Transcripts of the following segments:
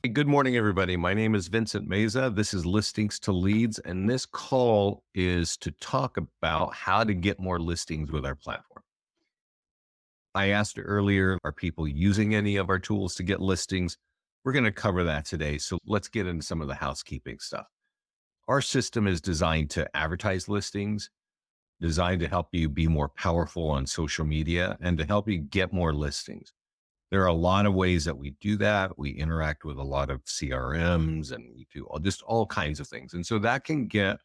Hey, good morning, everybody. My name is Vincent Meza. This is Listings to Leads, and this call is to talk about how to get more listings with our platform. I asked earlier, are people using any of our tools to get listings? We're going to cover that today. So let's get into some of the housekeeping stuff. Our system is designed to advertise listings, designed to help you be more powerful on social media, and to help you get more listings. There are a lot of ways that we do that. We interact with a lot of CRMs and we do just all kinds of things. And so that can get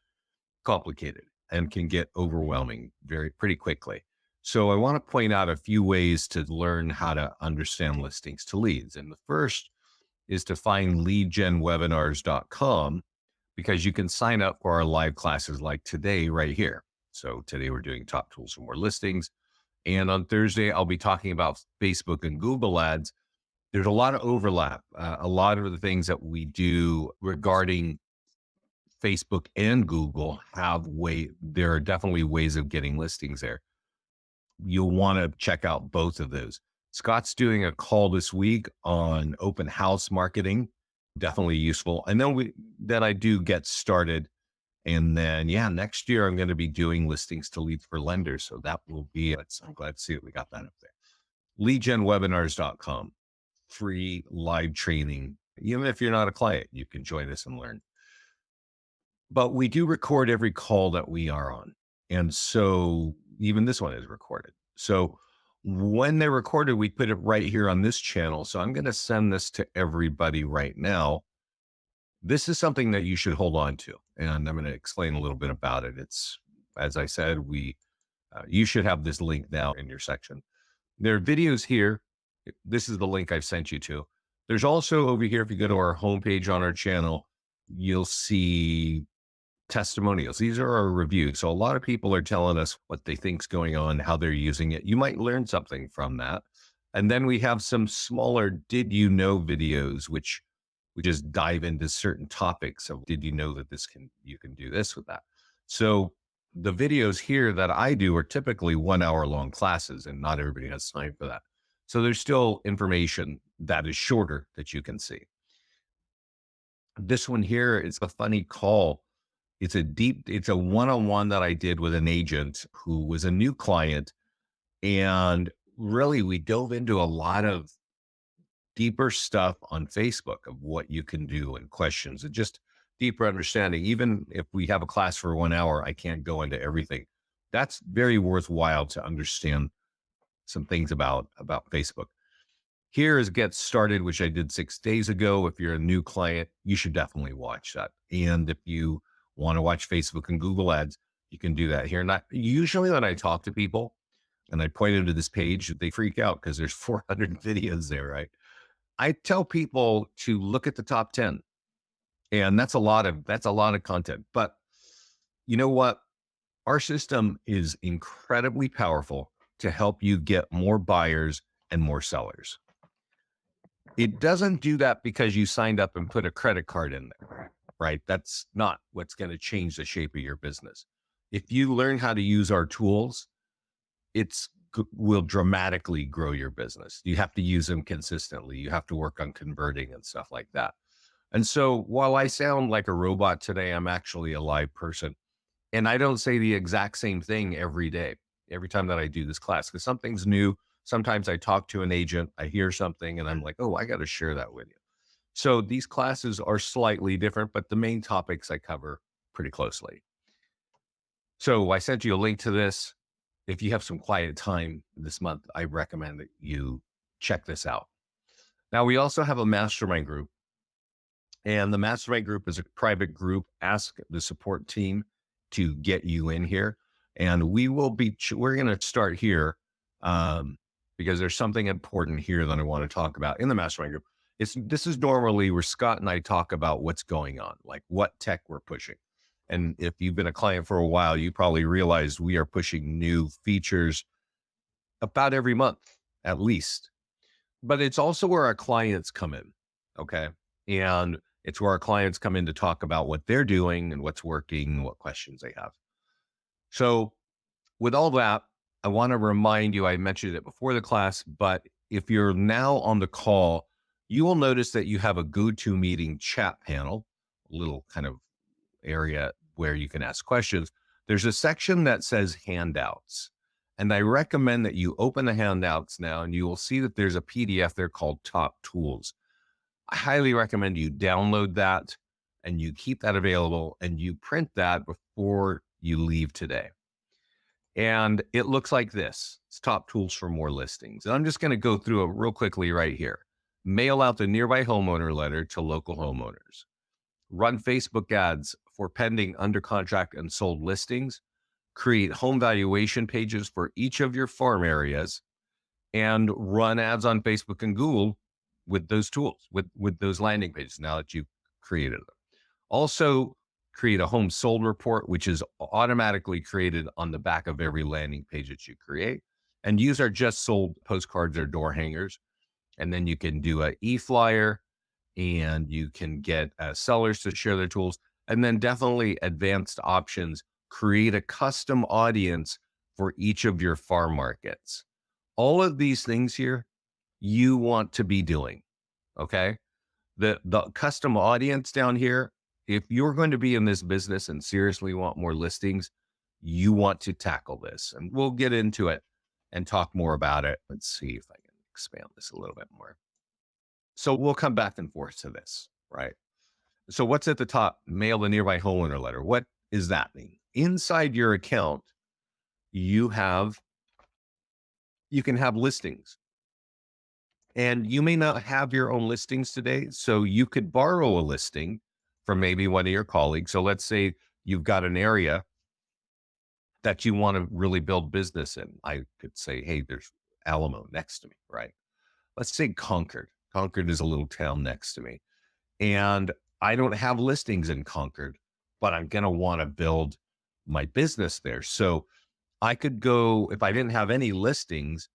complicated and can get overwhelming pretty quickly. So I want to point out a few ways to learn how to understand listings to leads. And the first is to find leadgenwebinars.com because you can sign up for our live classes like today right here. So today we're doing top tools for more listings. And on Thursday, I'll be talking about Facebook and Google ads. There's a lot of overlap. A lot of the things that we do regarding Facebook and Google there are definitely ways of getting listings there. You'll want to check out both of those. Scott's doing a call this week on open house marketing, definitely useful. And then I do get started. And then, yeah, next year I'm going to be doing listings to leads for lenders. So that will be, I'm glad to see that we got that up there. Leadgenwebinars.com, free live training. Even if you're not a client, you can join us and learn. But we do record every call that we are on. And so even this one is recorded. So when they're recorded, we put it right here on this channel. So I'm going to send this to everybody right now. This is something that you should hold on to. And I'm going to explain a little bit about it. It's, as I said, you should have this link now in your section. There are videos here. This is the link I've sent you to. There's also over here, if you go to our homepage on our channel, you'll see testimonials. These are our reviews. So a lot of people are telling us what they think's going on, how they're using it. You might learn something from that. And then we have some smaller did you know videos, which we just dive into certain topics of did you know that you can do this with that. So the videos here that I do are typically 1 hour long classes, and not everybody has time for that. So there's still information that is shorter that you can see. This one here is a funny call. It's a one-on-one that I did with an agent who was a new client. And really, we dove into a lot of deeper stuff on Facebook of what you can do and questions and just deeper understanding. Even if we have a class for 1 hour, I can't go into everything. That's very worthwhile to understand some things about Facebook. Here is Get Started, which I did 6 days ago. If you're a new client, you should definitely watch that. And if you want to watch Facebook and Google ads, you can do that here. Not usually when I talk to people and I point them to this page, they freak out because there's 400 videos there, right? I tell people to look at the top 10. And that's a lot of content. But you know what? Our system is incredibly powerful to help you get more buyers and more sellers. It doesn't do that because you signed up and put a credit card in there, right? That's not what's going to change the shape of your business. If you learn how to use our tools, will dramatically grow your business. You have to use them consistently. You have to work on converting and stuff like that. And so while I sound like a robot today, I'm actually a live person. And I don't say the exact same thing every day, every time that I do this class, because something's new. Sometimes I talk to an agent, I hear something, and I'm like, oh, I got to share that with you. So these classes are slightly different, but the main topics I cover pretty closely. So I sent you a link to this. If you have some quiet time this month, I recommend that you check this out. Now, we also have a mastermind group, and the mastermind group is a private group. Ask the support team to get you in here. And we're going to start here because there's something important here that I want to talk about in the mastermind group. This is normally where Scott and I talk about what's going on, like what tech we're pushing. And if you've been a client for a while, you probably realized we are pushing new features about every month, at least. But it's also where our clients come in. Okay. And it's where our clients come in to talk about what they're doing and what's working, what questions they have. So with all that, I want to remind you, I mentioned it before the class, but if you're now on the call, you will notice that you have a GoToMeeting chat panel, a little kind of area where you can ask questions. There's a section that says handouts. And I recommend that you open the handouts now and you will see that there's a PDF there called Top Tools. I highly recommend you download that and you keep that available and you print that before you leave today. And it looks like this. It's top tools for more listings. And I'm just going to go through it real quickly right here. Mail out the nearby homeowner letter to local homeowners. Run Facebook ads for pending, under contract, and sold listings. Create home valuation pages for each of your farm areas and run ads on Facebook and Google with those tools, with those landing pages now that you've created them. Also, create a home sold report, which is automatically created on the back of every landing page that you create. And use our just sold postcards or door hangers. And then you can do a e-flyer and you can get sellers to share their tools. And then definitely advanced options, create a custom audience for each of your farm markets. All of these things here you want to be doing, okay? The custom audience down here, if you're going to be in this business and seriously want more listings, you want to tackle this. And we'll get into it and talk more about it. Let's see if I can expand this a little bit more. So we'll come back and forth to this, right? So what's at the top? Mail the nearby homeowner letter. What is that mean? Inside your account, you can have listings. And you may not have your own listings today. So you could borrow a listing from maybe one of your colleagues. So let's say you've got an area that you want to really build business in. I could say, hey, there's Alamo next to me, right? Let's say Concord. Concord is a little town next to me. And I don't have listings in Concord, but I'm going to want to build my business there. So I could go, if I didn't have any listings,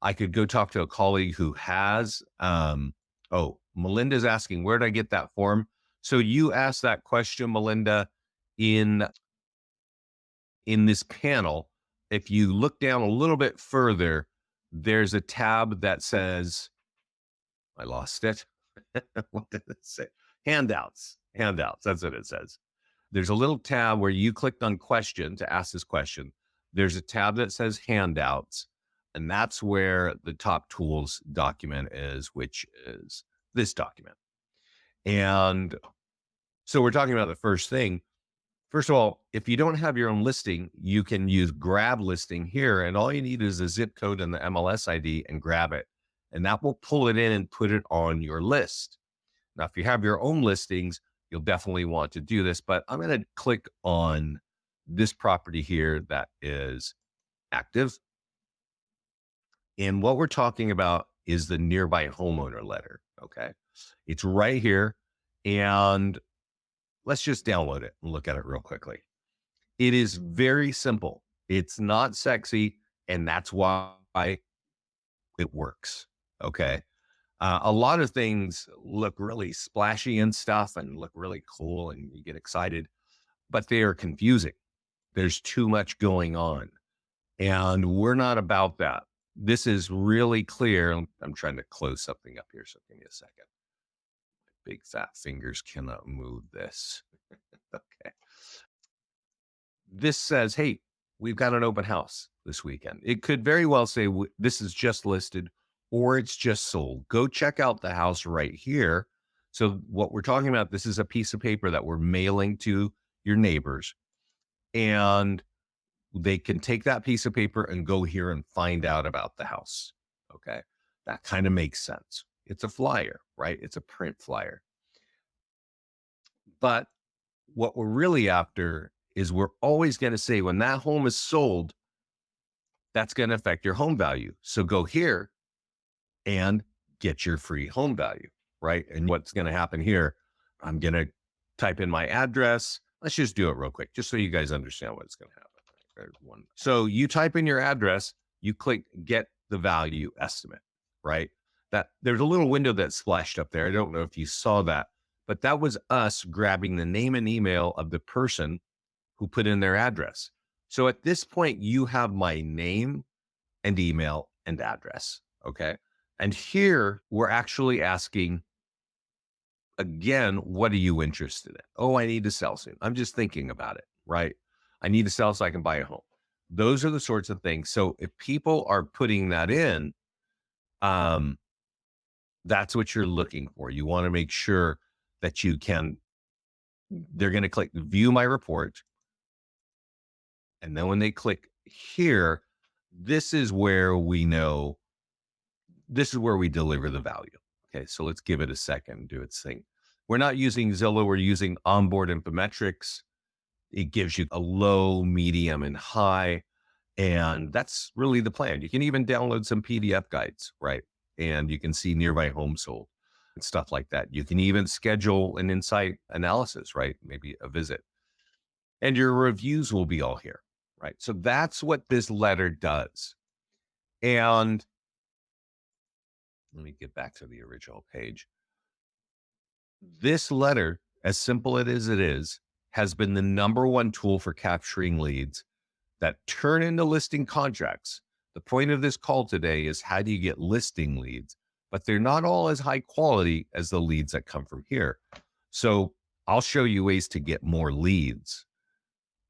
I could go talk to a colleague who has, Melinda's asking, where did I get that form? So you asked that question, Melinda, in this panel. If you look down a little bit further, there's a tab that says, I lost it. What did it say? Handouts. That's what it says. There's a little tab where you clicked on question to ask this question. There's a tab that says handouts. And that's where the top tools document is, which is this document. And so we're talking about the first thing. First of all, if you don't have your own listing, you can use grab listing here. And all you need is a zip code and the MLS ID and grab it. And that will pull it in and put it on your list. Now, if you have your own listings, you'll definitely want to do this. But I'm going to click on this property here that is active. And what we're talking about is the nearby homeowner letter. Okay. It's right here. And let's just download it and look at it real quickly. It is very simple. It's not sexy. And that's why it works. Okay. A lot of things look really splashy and stuff and look really cool and you get excited, but they are confusing. There's too much going on. And we're not about that. This is really clear. I'm trying to close something up here. So give me a second. My big fat fingers cannot move this. Okay. This says, hey, we've got an open house this weekend. It could very well say this is just listed or it's just sold. Go check out the house right here. So what we're talking about, this is a piece of paper that we're mailing to your neighbors. And they can take that piece of paper and go here and find out about the house. Okay. That kind of makes sense. It's a flyer, right? It's a print flyer. But what we're really after is we're always going to say when that home is sold, that's going to affect your home value. So go here and get your free home value, right? And what's going to happen here, I'm going to type in my address. Let's just do it real quick, just so you guys understand what's going to happen. So you type in your address, you click get the value estimate, right? That there's a little window that splashed up there. I don't know if you saw that, but that was us grabbing the name and email of the person who put in their address. So at this point, you have my name and email and address. Okay. And here we're actually asking again, what are you interested in? Oh, I need to sell soon. I'm just thinking about it, right? I need to sell so I can buy a home. Those are the sorts of things. So if people are putting that in, um, that's what you're looking for. You want to make sure that you can, they're going to click view my report. And then when they click here, this is where we know, this is where we deliver the value. Okay, so let's give it a second, do its thing. We're not using Zillow, we're using onboard infometrics. It gives you a low, medium, and high. And that's really the plan. You can even download some PDF guides, right? And you can see nearby homes sold and stuff like that. You can even schedule an insight analysis, right? Maybe a visit. And your reviews will be all here, right? So that's what this letter does. And let me get back to the original page. This letter, as simple as it is, has been the number one tool for capturing leads that turn into listing contracts. The point of this call today is how do you get listing leads? But they're not all as high quality as the leads that come from here. So I'll show you ways to get more leads,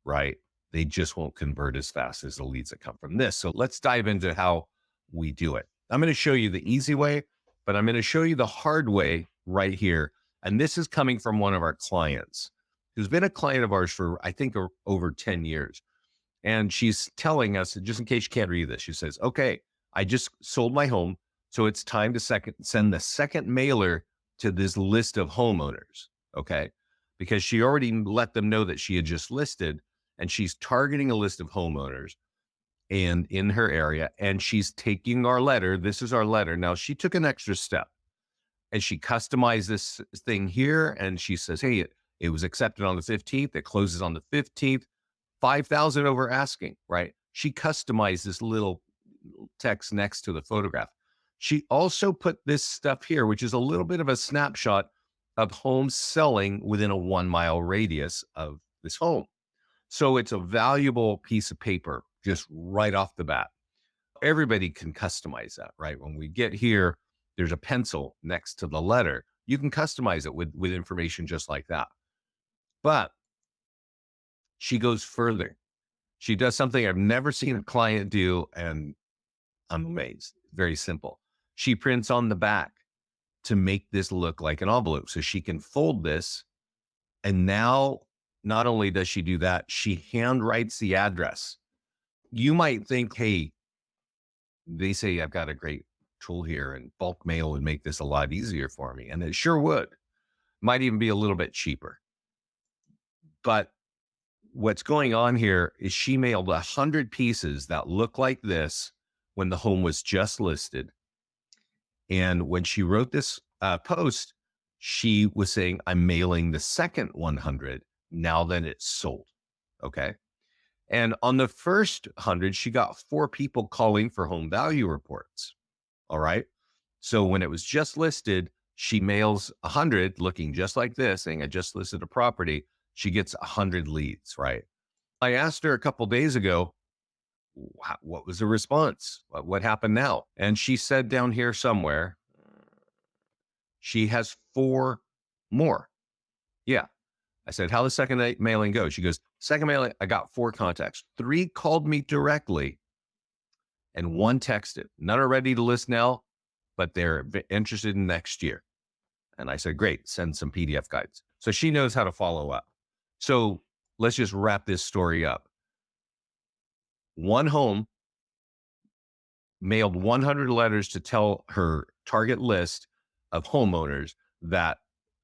right? They just won't convert as fast as the leads that come from this. So let's dive into how we do it. I'm going to show you the easy way, but I'm going to show you the hard way right here. And this is coming from one of our clients who's been a client of ours for, I think, over 10 years. And she's telling us, just in case you can't read this, she says, okay, I just sold my home. So it's time to send the second mailer to this list of homeowners. Okay. Because she already let them know that she had just listed, and she's targeting a list of homeowners and in her area. And she's taking our letter. This is our letter. Now she took an extra step and she customized this thing here. And she says, hey, it was accepted on the 15th. It closes on the 15th. 5,000 over asking, right? She customized this little text next to the photograph. She also put this stuff here, which is a little bit of a snapshot of homes selling within a 1 mile radius of this home. So it's a valuable piece of paper just right off the bat. Everybody can customize that, right? When we get here, there's a pencil next to the letter. You can customize it with information just like that. But she goes further. She does something I've never seen a client do, and I'm amazed. Very simple. She prints on the back to make this look like an envelope. So she can fold this. And now, not only does she do that, she handwrites the address. You might think, hey, they say I've got a great tool here and bulk mail would make this a lot easier for me. And it sure would. Might even be a little bit cheaper. But what's going on here is she mailed 100 pieces that look like this when the home was just listed. And when she wrote this post, she was saying, I'm mailing the second 100 now that it's sold. Okay. And on the first 100, she got 4 people calling for home value reports. All right. So when it was just listed, she mails 100 looking just like this, saying, I just listed a property. She gets 100 leads, right? I asked her a couple days ago, what was the response? What happened now? And she said down here somewhere, she has 4 more. Yeah. I said, how the second mailing go? She goes, second mailing, I got 4 contacts. 3 called me directly and 1 texted. None are ready to list now, but they're interested in next year. And I said, great, send some PDF guides. So she knows how to follow up. So let's just wrap this story up. One home mailed 100 letters to tell her target list of homeowners that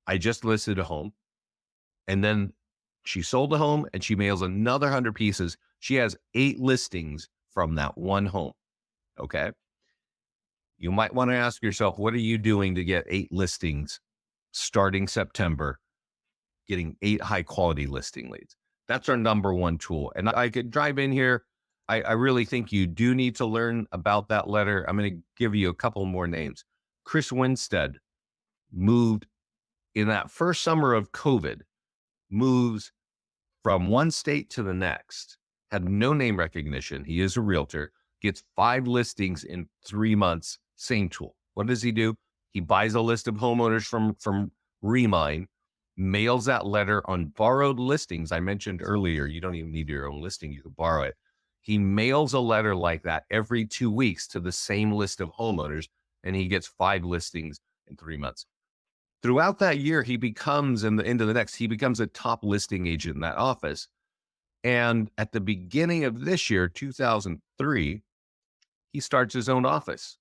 I just listed a home. And then she sold the home and she mails another 100 pieces. She has 8 listings from that one home. Okay. You might want to ask yourself, what are you doing to get 8 listings starting September, getting 8 high quality listing leads? That's our number one tool. And I could drive in here. I really think you do need to learn about that letter. I'm going to give you a couple more names. Chris Winstead moved in that first summer of COVID, moves from one state to the next, had no name recognition. He is a realtor, gets 5 listings in 3 months, same tool. What does he do? He buys a list of homeowners from Remine, mails that letter on borrowed listings. I mentioned earlier, you don't even need your own listing, you can borrow it. He mails a letter like that every 2 weeks to the same list of homeowners, and he gets 5 listings in 3 months. Throughout that year, he becomes, in the end of the next, he becomes a top listing agent in that office. And at the beginning of this year, 2003, he starts his own office.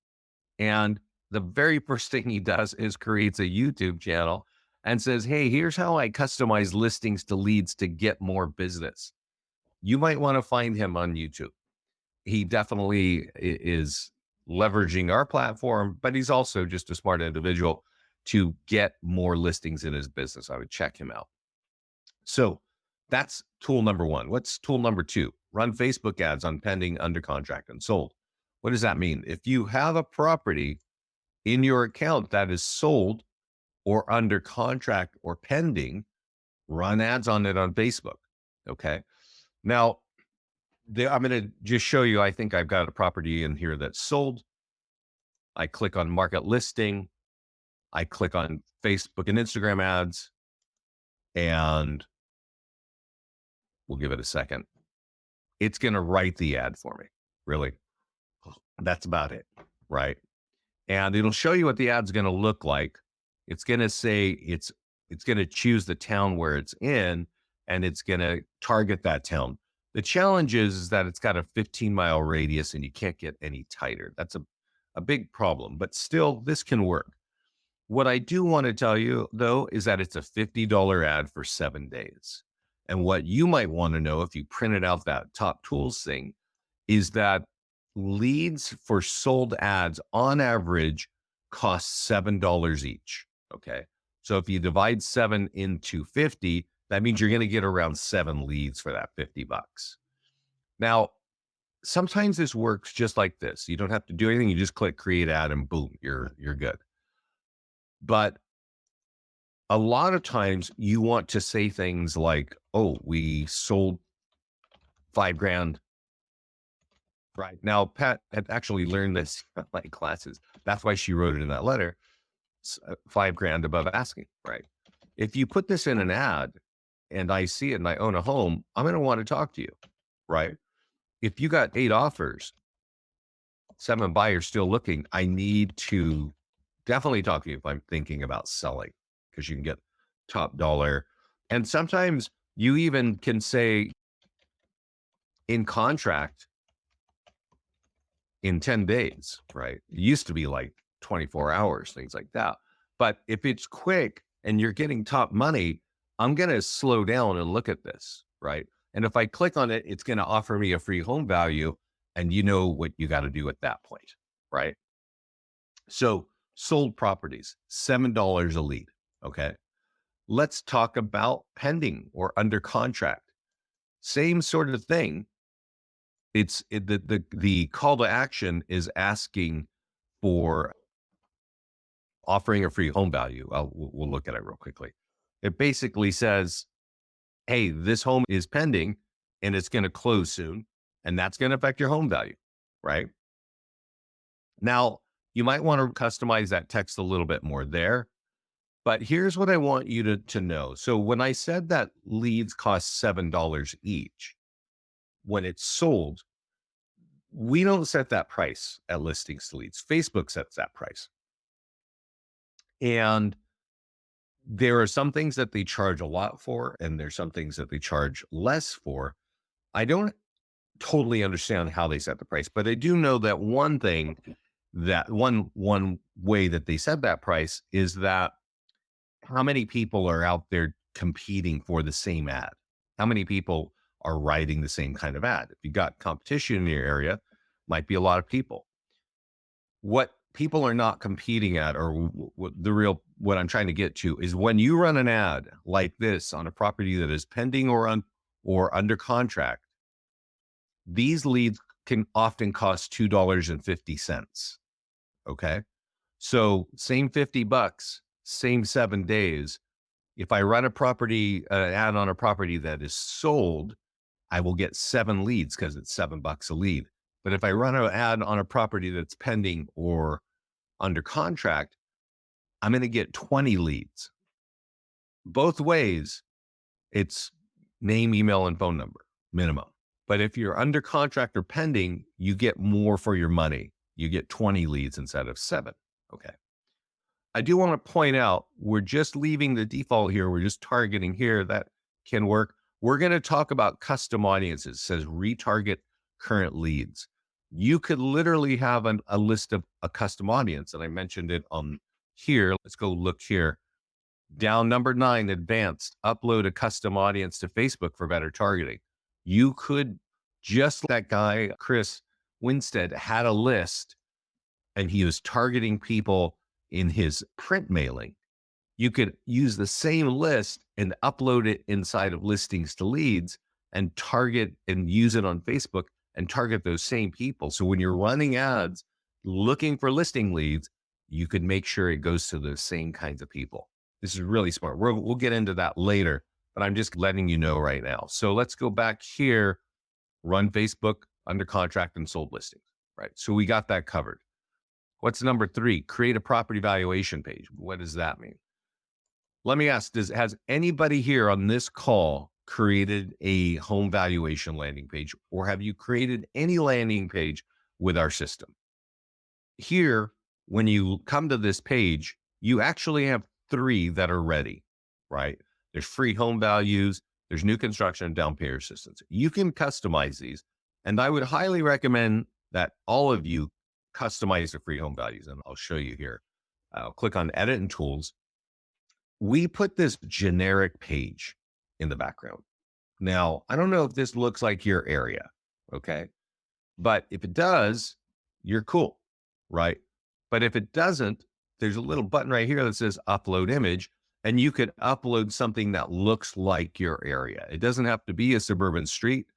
And the very first thing he does is creates a YouTube channel and says, hey, here's how I customize listings to leads to get more business. You might want to find him on YouTube. He definitely is leveraging our platform, but he's also just a smart individual to get more listings in his business. I would check him out. So that's tool number one. What's tool number two? Run Facebook ads on pending, under contract, and sold. What does that mean? If you have a property in your account that is sold or under contract or pending, run ads on it on Facebook. Okay. Now, I'm going to just show you, I think I've got a property in here that's sold. I click on market listing. I click on Facebook and Instagram ads, and we'll give it a second. It's going to write the ad for me. Really. That's about it. Right. And it'll show you what the ad's going to look like. It's going to say it's going to choose the town where it's in, and it's going to target that town. The challenge is that it's got a 15-mile radius and you can't get any tighter. That's a big problem, but still this can work. What I do want to tell you though, is that it's a $50 ad for 7 days. And what you might want to know if you printed out that top tools thing is that leads for sold ads on average cost $7 each. Okay. So if you divide 7 into 50, that means you're going to get around 7 leads for that $50. Now, sometimes this works just like this. You don't have to do anything. You just click create ad and boom, you're good. But a lot of times you want to say things like, oh, we sold $5,000. Right. Now, Pat had actually learned this in my classes. That's why she wrote it in that letter. $5,000 above asking. Right. If you put this in an ad and I see it and I own a home, I'm going to want to talk to you. Right. If you got 8 offers, 7 buyers still looking, I need to definitely talk to you if I'm thinking about selling, because you can get top dollar. And sometimes you even can say in contract in 10 days, right? It used to be like 24 hours, things like that. But if it's quick and you're getting top money, I'm going to slow down and look at this, right? And if I click on it, it's going to offer me a free home value, and you know what you got to do at that point, right? So sold properties, $7 a lead. Okay. Let's talk about pending or under contract. Same sort of thing. The call to action is asking for offering a free home value. We'll look at it real quickly. It basically says, hey, this home is pending and it's going to close soon, and that's going to affect your home value, right? Now, you might want to customize that text a little bit more there, but here's what I want you to know. So when I said that leads cost $7 each, when it's sold, we don't set that price at listings to leads. Facebook sets that price. And there are some things that they charge a lot for, and there's some things that they charge less for. I don't totally understand how they set the price, but I do know that one thing, that one way that they set that price is that how many people are out there competing for the same ad? How many people are writing the same kind of ad? If you got competition in your area, might be a lot of people. What people are not competing at, or what I'm trying to get to, is when you run an ad like this on a property that is pending or under contract, these leads can often cost $2.50. Okay. So same $50, same 7 days. If I run ad on a property that is sold, I will get 7 leads because it's $7 a lead. But if I run an ad on a property that's pending or under contract, I'm going to get 20 leads. Both ways, it's name, email, and phone number minimum. But if you're under contract or pending, you get more for your money. You get 20 leads instead of 7. Okay. I do want to point out, we're just leaving the default here. We're just targeting here. That can work. We're going to talk about custom audiences. It says retarget current leads. You could literally have a list of a custom audience. And I mentioned it on here. Let's go look here. Down number 9, advanced, upload a custom audience to Facebook for better targeting. You could, just that guy, Chris Winstead, had a list and he was targeting people in his print mailing. You could use the same list and upload it inside of listings to leads and target and use it on Facebook and target those same people. So when you're running ads looking for listing leads, you could make sure it goes to the same kinds of people. This is really smart. We'll get into that later, but I'm just letting you know right now. So let's go back here, run Facebook under contract and sold listings, right? So we got that covered. What's number 3? Create a property valuation page. What does that mean? Let me ask, has anybody here on this call created a home valuation landing page, or have you created any landing page with our system? Here, when you come to this page, you actually have 3 that are ready, right? There's free home values, there's new construction, and down payment assistance. You can customize these, and I would highly recommend that all of you customize the free home values, and I'll show you here. I'll click on Edit and Tools. We put this generic page in the background. Now, I don't know if this looks like your area, okay? But if it does, you're cool, right? But if it doesn't, there's a little button right here that says upload image, and you could upload something that looks like your area. It doesn't have to be a suburban street.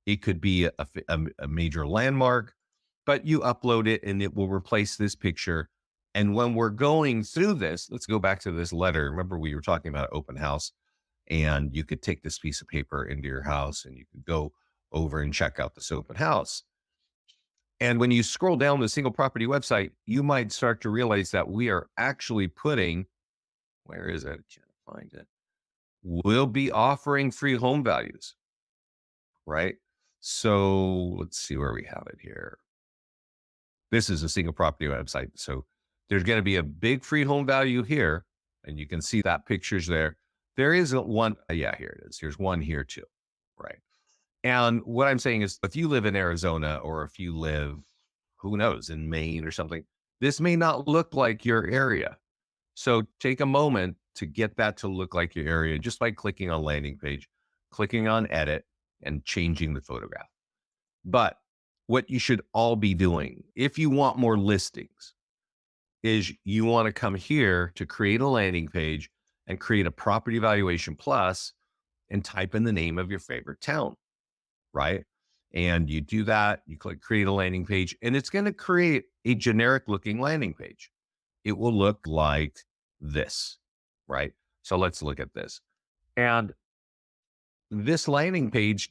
It could be a major landmark, but you upload it and it will replace this picture. And when we're going through this, let's go back to this letter. Remember, we were talking about open house, and you could take this piece of paper into your house and you could go over and check out this open house. And when you scroll down the single property website, you might start to realize that we are actually putting, where is it? I can't find it. We'll be offering free home values, right? So let's see where we have it here. This is a single property website. So there's going to be a big free home value here, and you can see that picture's there. There is one. Yeah, here it is. Here's one here too, right? And what I'm saying is, if you live in Arizona, or if you live, who knows, in Maine or something, this may not look like your area. So take a moment to get that to look like your area just by clicking on landing page, clicking on edit, and changing the photograph. But what you should all be doing, if you want more listings, is you want to come here to create a landing page and create a property valuation plus and type in the name of your favorite town, right? And you do that, you click create a landing page, and it's going to create a generic looking landing page. It will look like this, right? So let's look at this. And this landing page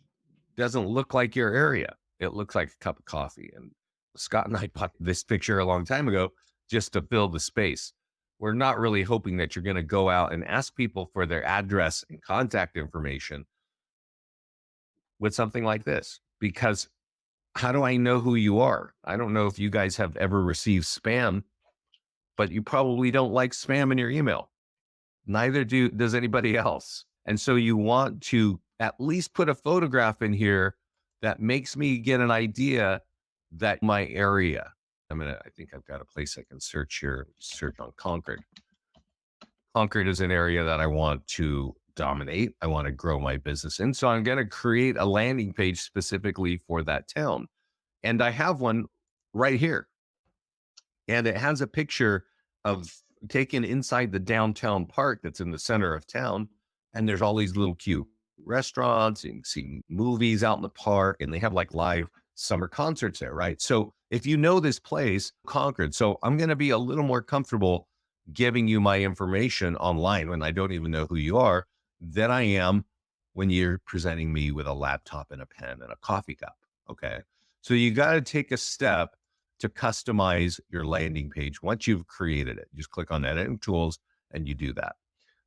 doesn't look like your area. It looks like a cup of coffee. And Scott and I bought this picture a long time ago just to fill the space. We're not really hoping that you're going to go out and ask people for their address and contact information with something like this, because how do I know who you are? I don't know if you guys have ever received spam, but you probably don't like spam in your email. Neither does anybody else. And so you want to at least put a photograph in here that makes me get an idea that my area. I think I've got a place I can search here. Search on Concord. Concord is an area that I want to dominate. I want to grow my business in. So I'm going to create a landing page specifically for that town. And I have one right here. And it has a picture of taken inside the downtown park that's in the center of town. And there's all these little cute restaurants, and you can see movies out in the park, and they have like live summer concerts there, right? So if you know this place, Concord, so I'm going to be a little more comfortable giving you my information online when I don't even know who you are than I am when you're presenting me with a laptop and a pen and a coffee cup. Okay. So you got to take a step to customize your landing page once you've created it. Just click on Edit and Tools and you do that.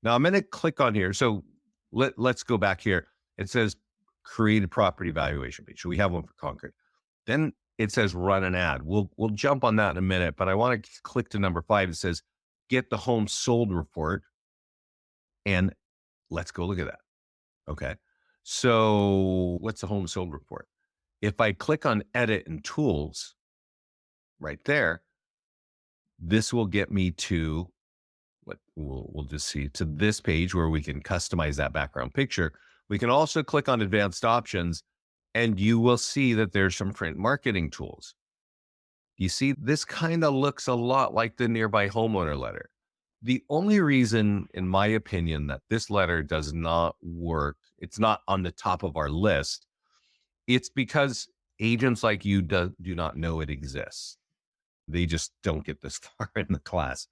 Now I'm going to click on here. So let's go back here. It says create a property valuation page. So we have one for Concord. Then it says run an ad. We'll jump on that in a minute, but I want to click to number 5. It says get the home sold report, and let's go look at that. Okay. So what's the home sold report? If I click on edit and tools right there, this will get me to what we'll just see to this page where we can customize that background picture. We can also click on advanced options and you will see that there's some print marketing tools. You see, this kind of looks a lot like the nearby homeowner letter. The only reason, in my opinion, that this letter does not work, it's not on the top of our list, it's because agents like you do not know it exists. They just don't get this far in the class.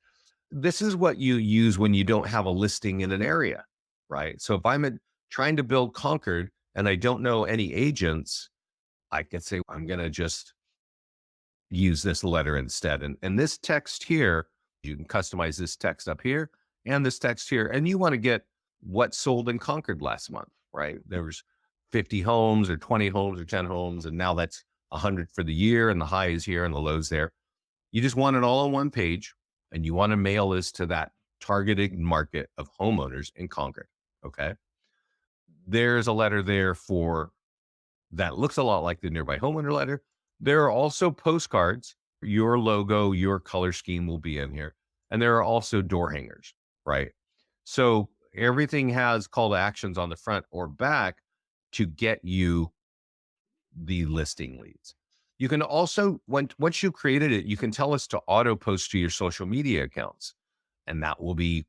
This is what you use when you don't have a listing in an area, right? So if I'm trying to build Concord and I don't know any agents, I can say, I'm going to just use this letter instead. And this text here, you can customize this text up here and this text here. And you want to get what sold in Concord last month, right? There was 50 homes or 20 homes or 10 homes. And now that's 100 for the year. And the high is here and the low's there. You just want it all on one page. And you want to mail this to that targeted market of homeowners in Concord. Okay. There's a letter there for that looks a lot like the nearby homeowner letter. There are also postcards. Your logo, your color scheme will be in here. And there are also door hangers, right? So everything has call to actions on the front or back to get you the listing leads. You can also, once you created it, you can tell us to auto post to your social media accounts. And that will be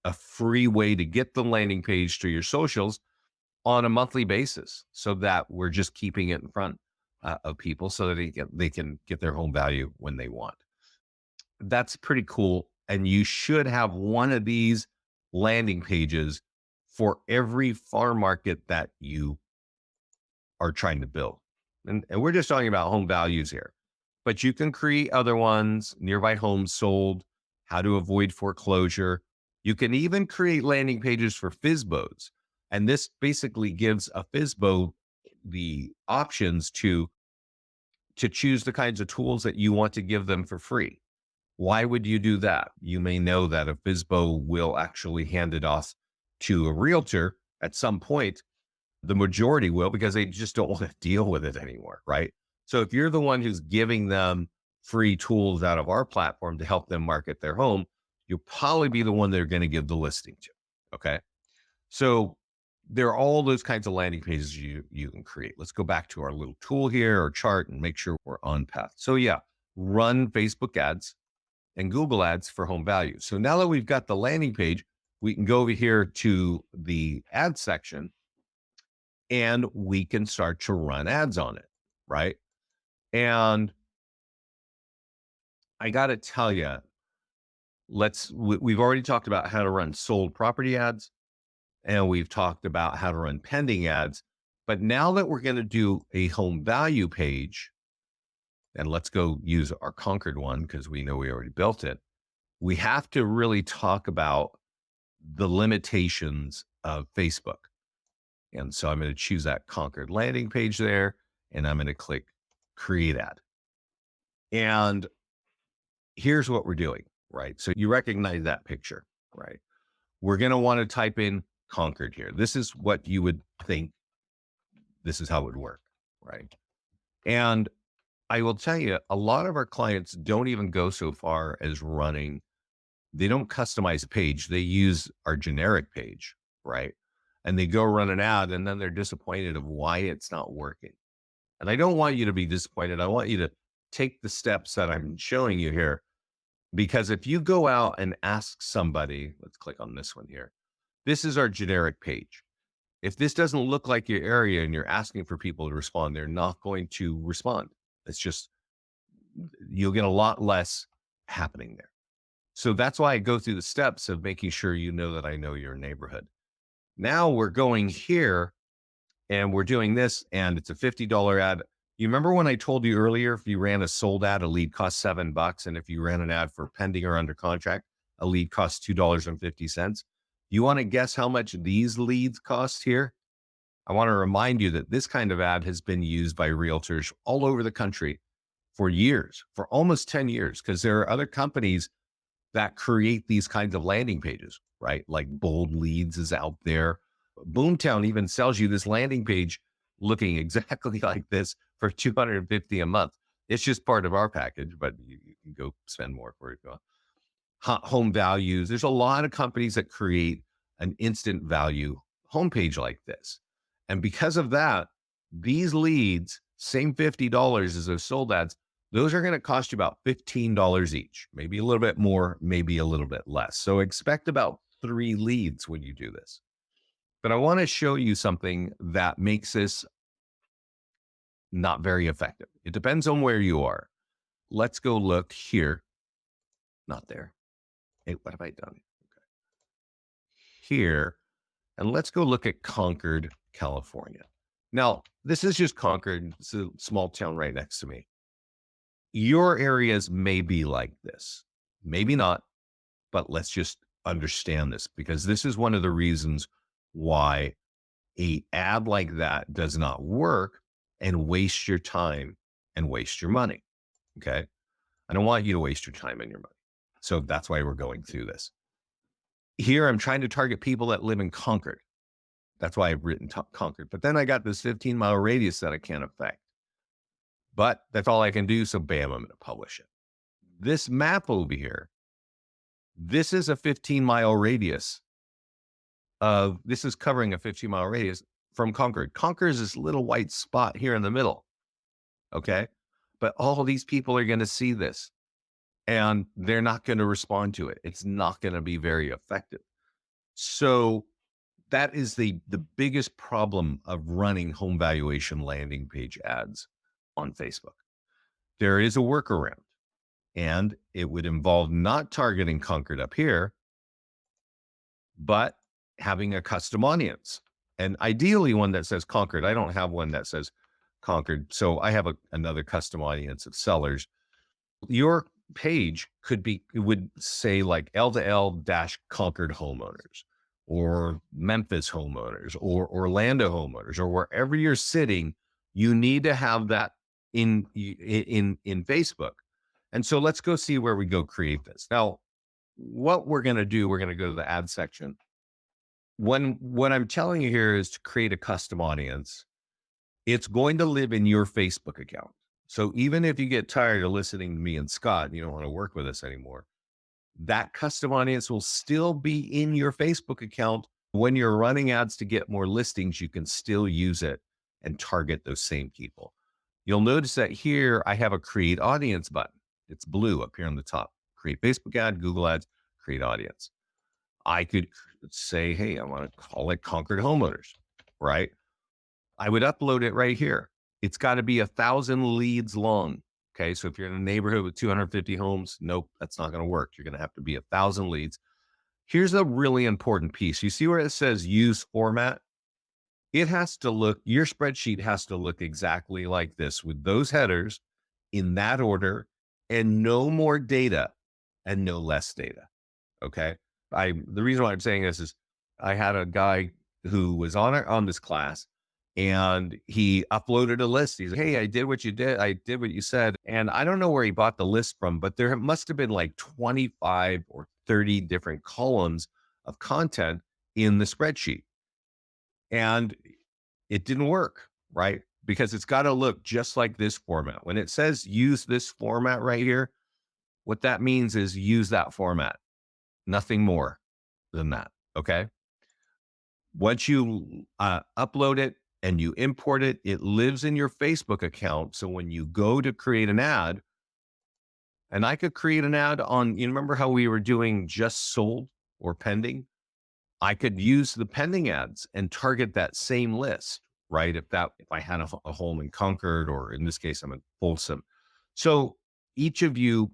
a free way to get the landing page to your socials on a monthly basis so that we're just keeping it in front of people so that they can get their home value when they want. That's pretty cool. And you should have one of these landing pages for every farm market that you are trying to build. And we're just talking about home values here, but you can create other ones, nearby homes sold, how to avoid foreclosure. You can even create landing pages for FSBOs. And this basically gives a FSBO the options to choose the kinds of tools that you want to give them for free. Why would you do that? You may know that a FSBO will actually hand it off to a realtor at some point. The majority will, because they just don't want to deal with it anymore, right? So if you're the one who's giving them free tools out of our platform to help them market their home, you'll probably be the one they're going to give the listing to, okay? So there are all those kinds of landing pages you can create. Let's go back to our little tool here or chart and make sure we're on path. So yeah, run Facebook ads and Google ads for home value. So now that we've got the landing page, we can go over here to the ad section and we can start to run ads on it, right? And I got to tell you, we've already talked about how to run sold property ads, and we've talked about how to run pending ads. But now that we're going to do a home value page, and let's go use our Concord one because we know we already built it, we have to really talk about the limitations of Facebook. And so I'm going to choose that Concord landing page there, and I'm going to click create ad. And here's what we're doing, right? So you recognize that picture, right? We're going to want to type in Concord here. This is what you would think. This is how it would work, right? And I will tell you, a lot of our clients don't even go so far as running. They don't customize a page. They use our generic page, right? And they go run an ad and then they're disappointed of why it's not working. And I don't want you to be disappointed. I want you to take the steps that I'm showing you here, because if you go out and ask somebody, let's click on this one here. This is our generic page. If this doesn't look like your area and you're asking for people to respond, they're not going to respond. It's just, you'll get a lot less happening there. So that's why I go through the steps of making sure you know that I know your neighborhood. Now we're going here and we're doing this, and it's a $50 ad. You remember when I told you earlier, if you ran a sold ad, a lead costs $7. And if you ran an ad for pending or under contract, a lead costs $2.50. You want to guess how much these leads cost here? I want to remind you that this kind of ad has been used by realtors all over the country for years, for almost 10 years, because there are other companies that create these kinds of landing pages, right? Like Bold Leads is out there. Boomtown even sells you this landing page looking exactly like this for 250 a month. It's just part of our package, but you can go spend more for it. Home values. There's a lot of companies that create an instant value homepage like this. And because of that, these leads, same $50 as those sold ads, those are going to cost you about $15 each, maybe a little bit more, maybe a little bit less. So expect about 3 leads when you do this. But I want to show you something that makes this not very effective. It depends on where you are. Let's go look here. Not there. Hey, what have I done? Okay. Here. And let's go look at Concord, California. Now, this is just Concord. It's a small town right next to me. Your areas may be like this, maybe not, but let's just understand this, because this is one of the reasons why a ad like that does not work and waste your time and waste your money. Okay. I don't want you to waste your time and your money. So that's why we're going through this. Here, I'm trying to target people that live in Concord. That's why I've written Concord. But then I got this 15-mile radius that I can't affect. But that's all I can do. So bam, I'm going to publish it. This map over here, this is a 15-mile radius this is covering a 15-mile radius from Concord. Concord is this little white spot here in the middle. Okay. But all these people are going to see this and they're not going to respond to it. It's not going to be very effective. So that is the biggest problem of running home valuation landing page ads on Facebook. There is a workaround, and it would involve not targeting Concord up here, but having a custom audience, and ideally one that says Concord. I don't have one that says Concord, so I have another custom audience of sellers. Your page would say like L2L dash Concord homeowners, or Memphis homeowners, or Orlando homeowners, or wherever you're sitting. You need to have that in Facebook. And so let's go see where we go create this. Now, what we're going to do, we're going to go to the ad section. What I'm telling you here is to create a custom audience. It's going to live in your Facebook account. So even if you get tired of listening to me and Scott, and you don't want to work with us anymore, that custom audience will still be in your Facebook account. When you're running ads to get more listings, you can still use it and target those same people. You'll notice that here I have a create audience button. It's blue up here on the top. Create Facebook ad, Google ads, create audience. I could say, hey, I want to call it Concord homeowners, right? I would upload it right here. It's got to be 1,000 leads long. Okay. So if you're in a neighborhood with 250 homes, nope, that's not going to work. You're going to have to be 1,000 leads. Here's a really important piece. You see where it says use format? It has to look, your spreadsheet has to look exactly like this, with those headers in that order, and no more data and no less data. Okay. The reason why I'm saying this is I had a guy who was on this class, and he uploaded a list. He's like, hey, I did what you did. I did what you said. And I don't know where he bought the list from, but there must have been like 25 or 30 different columns of content in the spreadsheet. And it didn't work, right? Because it's got to look just like this format. When it says use this format right here, what that means is use that format, nothing more than that. Okay. Once you upload it and you import it, it lives in your Facebook account. So when you go to create an ad, and I could create an ad on, you remember how we were doing just sold or pending? I could use the pending ads and target that same list, right? If I had a home in Concord, or in this case, I'm in Folsom. So each of you,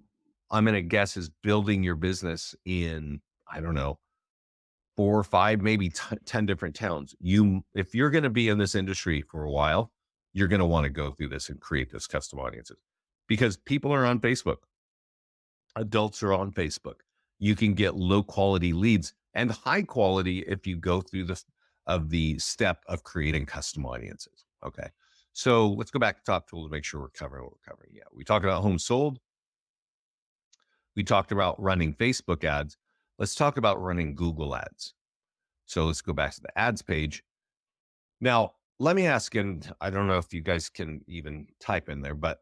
I'm going to guess, is building your business in, I don't know, 4 or 5, maybe 10 different towns. If you're going to be in this industry for a while, you're going to want to go through this and create this custom audiences because people are on Facebook. Adults are on Facebook. You can get low quality leads and high quality if you go through the step of creating custom audiences. Okay. So let's go back to top tool to make sure we're covering what we're covering. Yeah. We talked about home sold. We talked about running Facebook ads. Let's talk about running Google ads. So let's go back to the ads page. Now, let me ask, and I don't know if you guys can even type in there, but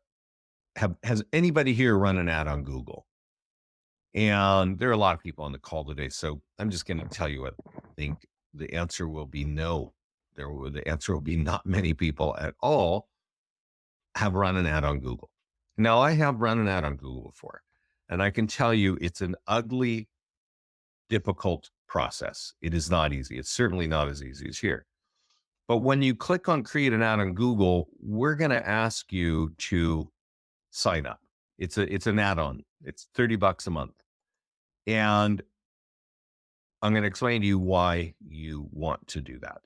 has anybody here run an ad on Google? And there are a lot of people on the call today. So I'm just going to tell you what I think the answer will be no. The answer will be not many people at all have run an ad on Google. Now, I have run an ad on Google before, and I can tell you it's an ugly, difficult process. It is not easy. It's certainly not as easy as here. But when you click on create an ad on Google, we're going to ask you to sign up. It's an add-on. It's $30 a month. And I'm going to explain to you why you want to do that.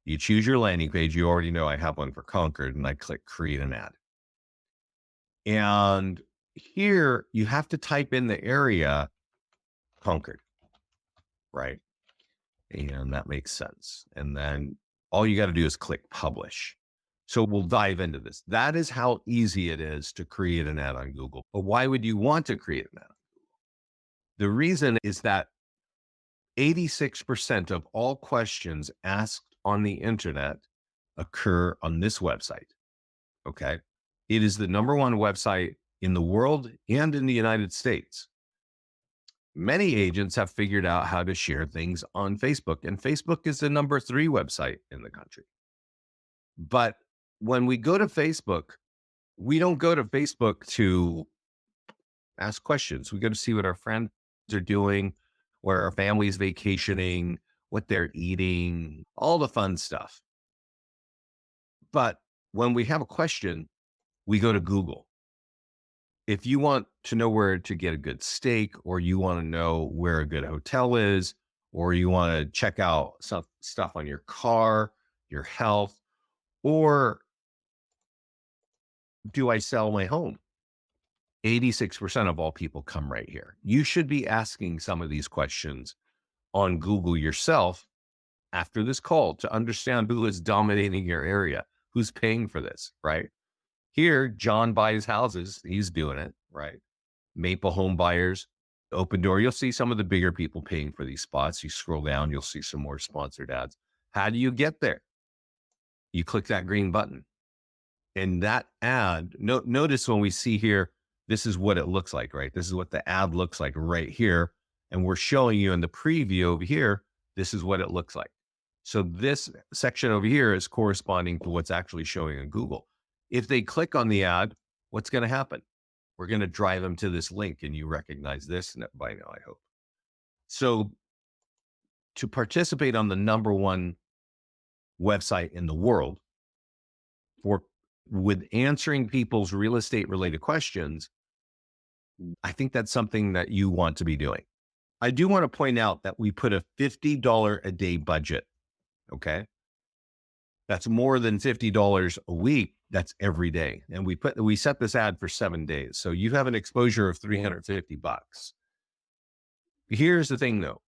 You choose your landing page. You already know I have one for Concord, and I click create an ad. And here you have to type in the area Concord, right? And that makes sense. And then all you got to do is click publish. So we'll dive into this. That is how easy it is to create an ad on Google. But why would you want to create an ad? The reason is that 86% of all questions asked on the internet occur on this website. Okay. It is the number one website in the world and in the United States. Many agents have figured out how to share things on Facebook, and Facebook is the number 3 website in the country. But when we go to Facebook, we don't go to Facebook to ask questions. We go to see what our friends are doing, where our family's vacationing, what they're eating, all the fun stuff. But when we have a question, we go to Google. If you want to know where to get a good steak, or you want to know where a good hotel is, or you want to check out some stuff on your car, your health, or do I sell my home? 86% of all people come right here. You should be asking some of these questions on Google yourself after this call to understand who is dominating your area, who's paying for this, right? Here, John buys houses. He's doing it, right? Maple home buyers, Open Door. You'll see some of the bigger people paying for these spots. You scroll down, you'll see some more sponsored ads. How do you get there? You click that green button. And that ad, notice when we see here, this is what it looks like, right? This is what the ad looks like right here. And we're showing you in the preview over here, this is what it looks like. So this section over here is corresponding to what's actually showing in Google. If they click on the ad, what's going to happen? We're going to drive them to this link, and you recognize this by now, I hope. So to participate on the number one website in the world with answering people's real estate related questions, I think that's something that you want to be doing. I do want to point out that we put a $50 a day budget. Okay. That's more than $50 a week. That's every day. And we set this ad for 7 days. So you have an exposure of $350. Here's the thing though.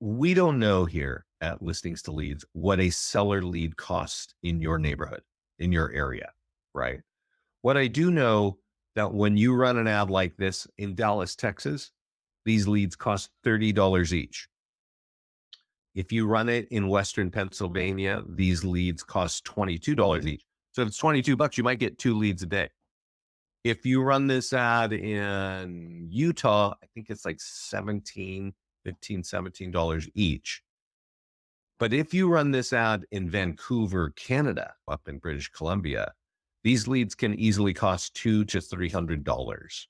We don't know here at Listings to Leads what a seller lead costs in your neighborhood, in your area, right? What I do know that when you run an ad like this in Dallas, Texas, these leads cost $30 each. If you run it in Western Pennsylvania, these leads cost $22 each. So if it's $22, you might get 2 leads a day. If you run this ad in Utah, I think it's like $17 each. But if you run this ad in Vancouver, Canada, up in British Columbia, these leads can easily cost $200 to $300,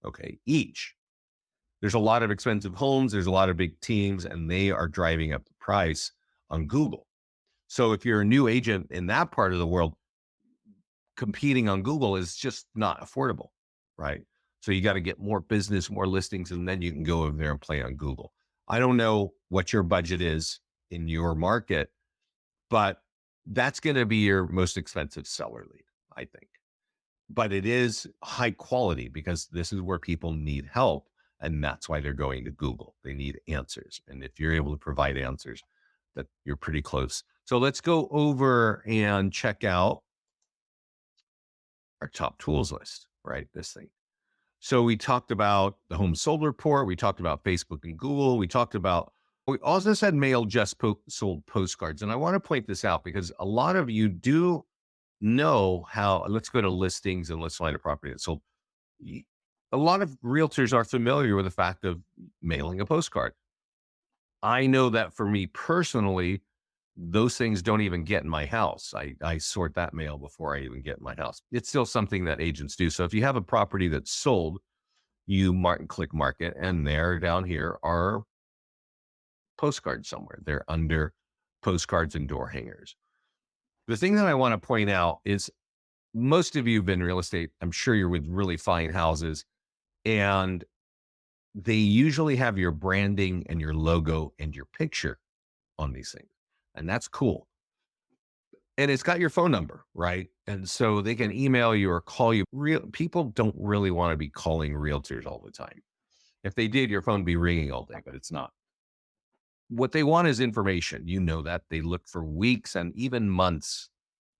okay, each. There's a lot of expensive homes. There's a lot of big teams, and they are driving up the price on Google. So if you're a new agent in that part of the world, competing on Google is just not affordable, right? So you got to get more business, more listings, and then you can go over there and play on Google. I don't know what your budget is in your market, but That's going to be your most expensive seller lead, I think. But it is high quality because this is where people need help. And that's why they're going to Google. They need answers. And if you're able to provide answers, that you're pretty close. So let's go over and check out our top tools list, right? This thing. So we talked about the home sold report. We talked about Facebook and Google. We also said mail just sold postcards. And I want to point this out because a lot of you do know how, let's go to listings and let's find a property that's sold. A lot of realtors are familiar with the fact of mailing a postcard. I know that for me personally, those things don't even get in my house. I sort that mail before I even get in my house. It's still something that agents do. So if you have a property that's sold, you click market, and there down here are postcards somewhere. They're under postcards and door hangers. The thing that I want to point out is most of you have been in real estate. I'm sure you're with really fine houses, and they usually have your branding and your logo and your picture on these things. And that's cool. And it's got your phone number, right? And so they can email you or call you. People don't really want to be calling realtors all the time. If they did, your phone would be ringing all day, but it's not. What they want is information. You know that they look for weeks and even months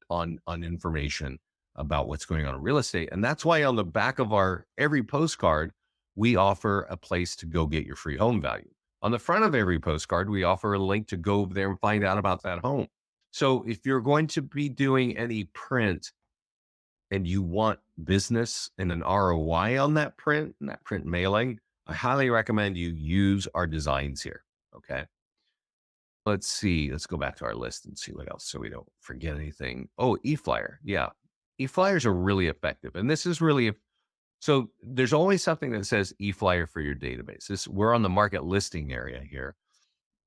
on information about what's going on in real estate. And that's why on the back of our every postcard, we offer a place to go get your free home value. On the front of every postcard, we offer a link to go over there and find out about that home. So if you're going to be doing any print and you want business and an ROI on that print and that print mailing, I highly recommend you use our designs here. Okay. Let's see. Let's go back to our list and see what else so we don't forget anything. Oh, eFlyer. Yeah. eFlyers are really effective. And this is really, so there's always something that says eFlyer for your database. We're on the market listing area here.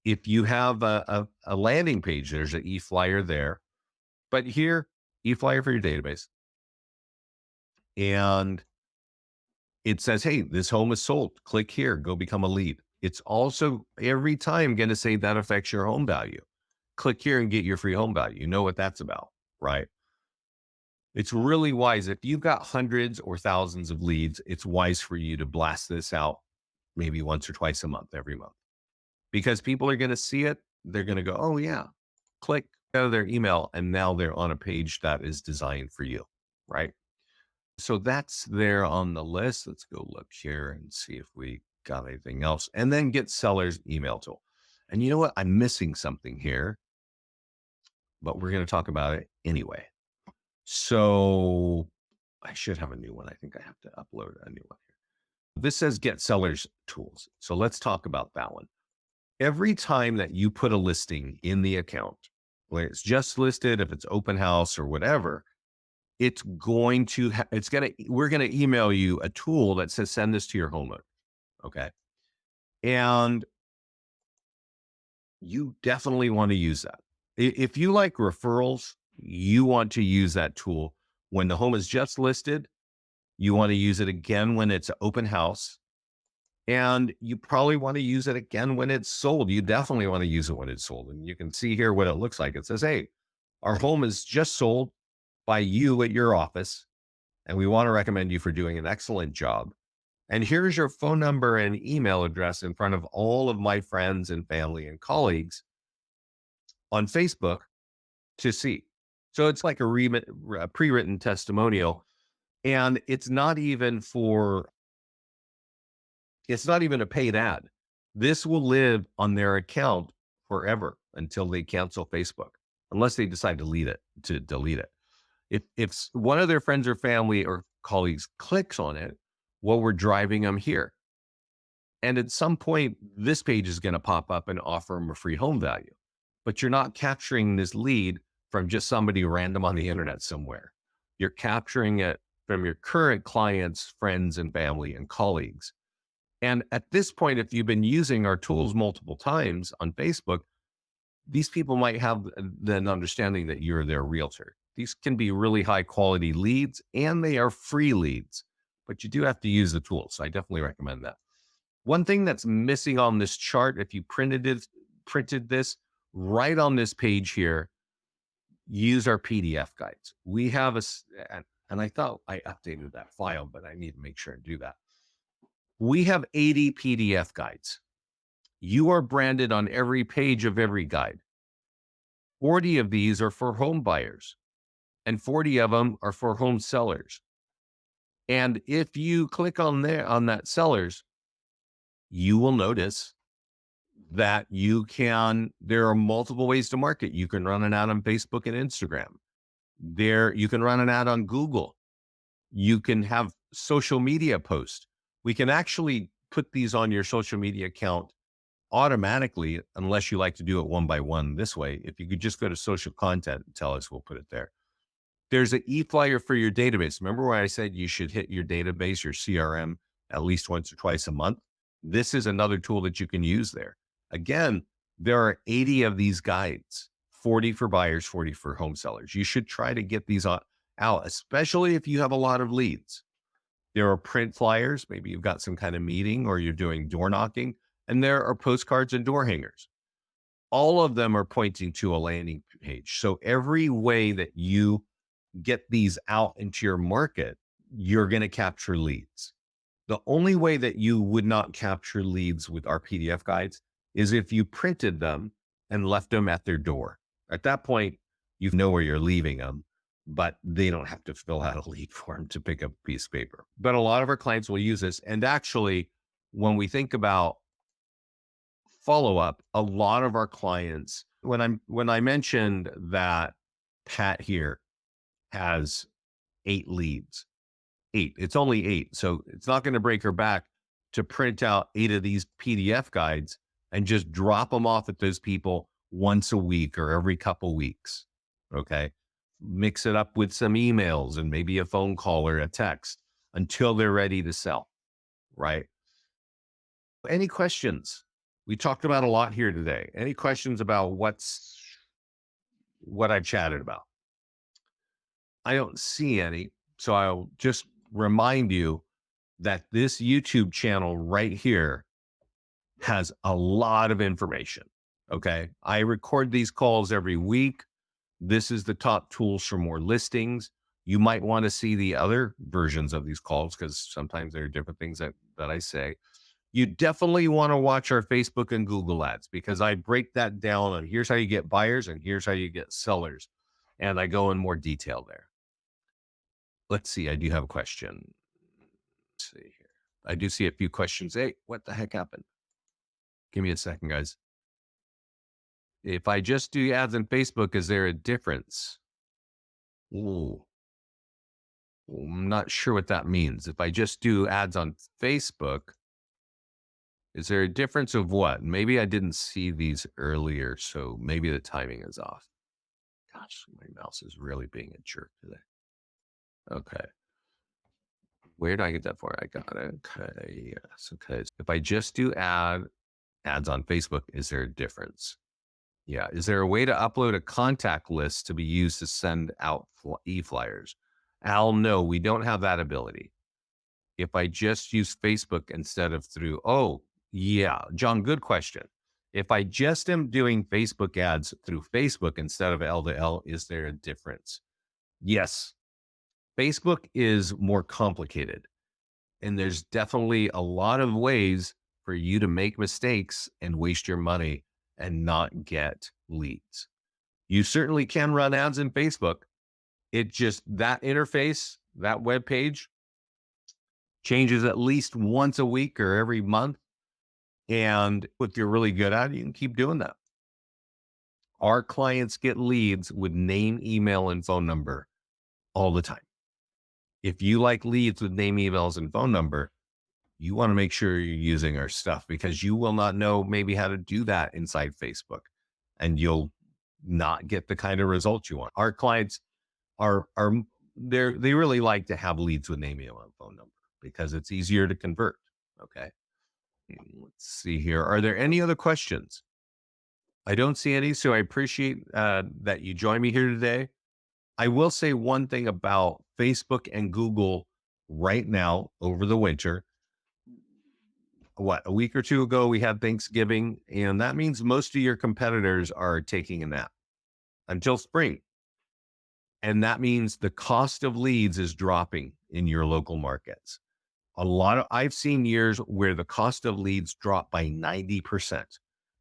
If you have a landing page, there's an eFlyer there. But here, eFlyer for your database. And it says, hey, this home is sold. Click here, go become a lead. It's also every time going to say that affects your home value. Click here and get your free home value. You know what that's about, right? It's really wise. If you've got hundreds or thousands of leads, it's wise for you to blast this out maybe once or twice a month, every month, because people are going to see it. They're going to go, oh yeah, click out of their email. And now they're on a page that is designed for you, right? So that's there on the list. Let's go look here and see if we got anything else, and then get sellers email tool. And you know what? I'm missing something here, but we're going to talk about it anyway. So I should have a new one. I think I have to upload a new one here. This says get sellers tools. So let's talk about that one. Every time that you put a listing in the account, when it's just listed, if it's open house or whatever, we're going to email you a tool that says, send this to your homeowner. Okay. And you definitely want to use that. If you like referrals, you want to use that tool when the home is just listed. You want to use it again when it's an open house. And you probably want to use it again when it's sold. You definitely want to use it when it's sold. And you can see here what it looks like. It says, hey, our home is just sold by you at your office, and we want to recommend you for doing an excellent job. And here's your phone number and email address in front of all of my friends and family and colleagues on Facebook to see. So it's like a pre-written testimonial, and it's not even a paid ad. This will live on their account forever until they cancel Facebook, unless they decide to delete it. If one of their friends or family or colleagues clicks on it, well, we're driving them here. And at some point, this page is going to pop up and offer them a free home value. But you're not capturing this lead from just somebody random on the internet somewhere. You're capturing it from your current clients, friends, and family and colleagues. And at this point, if you've been using our tools multiple times on Facebook, these people might have an understanding that you're their realtor. These can be really high quality leads, and they are free leads, but you do have to use the tools. So I definitely recommend that. One thing that's missing on this chart, if you printed this right on this page here, use our PDF guides. We have and I thought I updated that file, but I need to make sure and do that. We have 80 PDF guides. You are branded on every page of every guide. 40 of these are for home buyers, and 40 of them are for home sellers. And if you click on that sellers, you will notice that there are multiple ways to market. You can run an ad on Facebook and Instagram. You can run an ad on Google. You can have social media posts. We can actually put these on your social media account automatically, unless you like to do it one by one this way. If you could just go to social content and tell us, we'll put it there. There's an e-flyer for your database. Remember when I said you should hit your database, your CRM, at least once or twice a month? This is another tool that you can use there. Again, there are 80 of these guides, 40 for buyers, 40 for home sellers. You should try to get these out, especially if you have a lot of leads. There are print flyers. Maybe you've got some kind of meeting or you're doing door knocking, and there are postcards and door hangers. All of them are pointing to a landing page. So every way that you get these out into your market, you're going to capture leads. The only way that you would not capture leads with our PDF guides is if you printed them and left them at their door. At that point, you know where you're leaving them, but they don't have to fill out a lead form to pick up a piece of paper. But a lot of our clients will use this. And actually, when we think about follow-up, a lot of our clients, when I mentioned that Pat here has 8 leads, 8, it's only 8. So it's not going to break her back to print out 8 of these PDF guides and just drop them off at those people once a week or every couple weeks. Okay. Mix it up with some emails and maybe a phone call or a text until they're ready to sell. Right. Any questions? We talked about a lot here today. Any questions about what I've chatted about? I don't see any. So I'll just remind you that this YouTube channel right here has a lot of information. Okay. I record these calls every week. This is the top tools for more listings. You might want to see the other versions of these calls because sometimes there are different things that I say. You definitely want to watch our Facebook and Google ads because I break that down on here's how you get buyers and here's how you get sellers. And I go in more detail there. Let's see. I do have a question. Let's see here. I do see a few questions. Hey, what the heck happened? Give me a second, guys. If I just do ads on Facebook, is there a difference? Ooh, I'm not sure what that means. If I just do ads on Facebook, is there a difference of what? Maybe I didn't see these earlier, so maybe the timing is off. Gosh, my mouse is really being a jerk today. Okay. Where did I get that for? I got it. Okay. Yes. Okay. If I just do ads on Facebook, is there a difference? Yeah. Is there a way to upload a contact list to be used to send out e-flyers? Al, no, we don't have that ability. If I just use Facebook instead of through, oh, yeah, John, good question. If I just am doing Facebook ads through Facebook instead of L to L, is there a difference? Yes. Facebook is more complicated. And there's definitely a lot of ways for you to make mistakes and waste your money and not get leads. You certainly can run ads in Facebook. It just, that interface, that web page changes at least once a week or every month. And if you're really good at it, you can keep doing that. Our clients get leads with name, email, and phone number all the time. If you like leads with name, emails, and phone number, you want to make sure you're using our stuff because you will not know maybe how to do that inside Facebook and you'll not get the kind of results you want. Our clients they really like to have leads with name, email, and phone number because it's easier to convert. Okay. Let's see here. Are there any other questions? I don't see any, so I appreciate that you joined me here today. I will say one thing about Facebook and Google right now over the winter. A week or two ago, we had Thanksgiving, and that means most of your competitors are taking a nap until spring. And that means the cost of leads is dropping in your local markets. I've seen years where the cost of leads drop by 90%.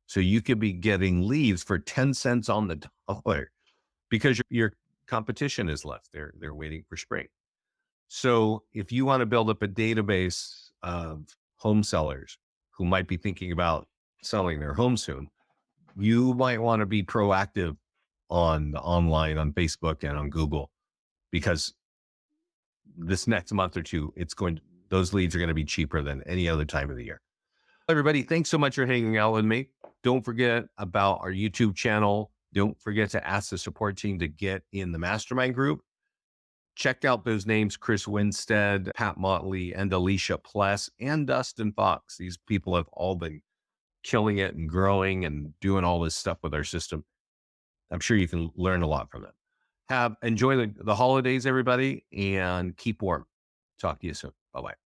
So you could be getting leads for 10 cents on the dollar because your competition is less. They're waiting for spring. So if you want to build up a database of home sellers who might be thinking about selling their home soon, you might want to be proactive on the online, on Facebook and on Google, because this next month or two, those leads are going to be cheaper than any other time of the year. Everybody, thanks so much for hanging out with me. Don't forget about our YouTube channel. Don't forget to ask the support team to get in the mastermind group. Check out those names: Chris Winstead, Pat Motley, and Alicia Pless, and Dustin Fox. These people have all been killing it and growing and doing all this stuff with our system. I'm sure you can learn a lot from them. Enjoy the holidays, everybody, and keep warm. Talk to you soon. Bye-bye.